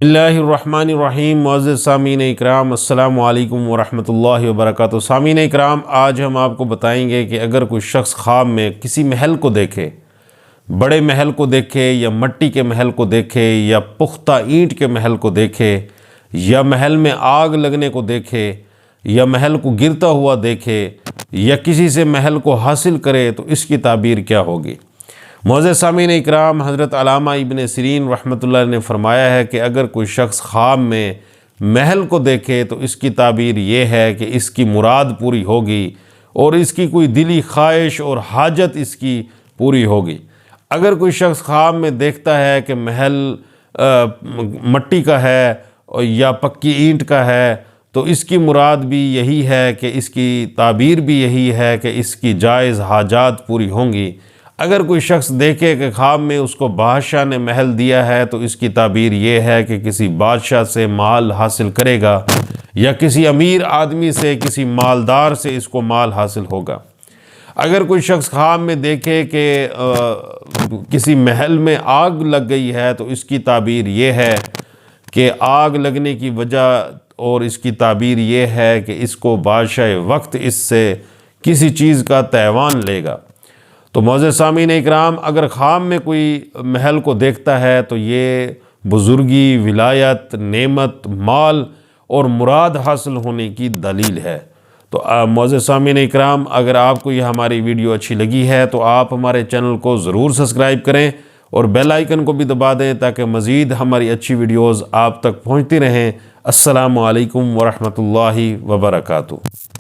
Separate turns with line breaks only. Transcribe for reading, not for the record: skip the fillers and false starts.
اللہ الرحمن الرحیم۔ معزز سامعین اکرام، السلام علیکم ورحمۃ اللہ وبرکاتہ۔ سامعین اکرام، آج ہم آپ کو بتائیں گے کہ اگر کوئی شخص خواب میں کسی محل کو دیکھے، بڑے محل کو دیکھے یا مٹی کے محل کو دیکھے یا پختہ اینٹ کے محل کو دیکھے یا محل میں آگ لگنے کو دیکھے یا محل کو گرتا ہوا دیکھے یا کسی سے محل کو حاصل کرے تو اس کی تعبیر کیا ہوگی؟ معزز سامعین اکرام، حضرت علامہ ابن سیرین رحمۃ اللہ نے فرمایا ہے کہ اگر کوئی شخص خواب میں محل کو دیکھے تو اس کی تعبیر یہ ہے کہ اس کی مراد پوری ہوگی اور اس کی کوئی دلی خواہش اور حاجت اس کی پوری ہوگی۔ اگر کوئی شخص خواب میں دیکھتا ہے کہ محل مٹی کا ہے یا پکی اینٹ کا ہے تو اس کی مراد بھی یہی ہے کہ اس کی تعبیر بھی یہی ہے کہ اس کی جائز حاجات پوری ہوں گی۔ اگر کوئی شخص دیکھے کہ خواب میں اس کو بادشاہ نے محل دیا ہے تو اس کی تعبیر یہ ہے کہ کسی بادشاہ سے مال حاصل کرے گا یا کسی امیر آدمی سے، کسی مالدار سے اس کو مال حاصل ہوگا۔ اگر کوئی شخص خواب میں دیکھے کہ کسی محل میں آگ لگ گئی ہے تو اس کی تعبیر یہ ہے کہ آگ لگنے کی وجہ اور اس کی تعبیر یہ ہے کہ اس کو بادشاہ وقت اس سے کسی چیز کا تیوان لے گا۔ تو معزز سامعین اکرام، اگر خواب میں کوئی محل کو دیکھتا ہے تو یہ بزرگی، ولایت، نعمت، مال اور مراد حاصل ہونے کی دلیل ہے۔ تو معزز سامعین اکرام، اگر آپ کو یہ ہماری ویڈیو اچھی لگی ہے تو آپ ہمارے چینل کو ضرور سبسکرائب کریں اور بیل آئیکن کو بھی دبا دیں تاکہ مزید ہماری اچھی ویڈیوز آپ تک پہنچتی رہیں۔ السلام علیکم ورحمۃ اللہ وبرکاتہ۔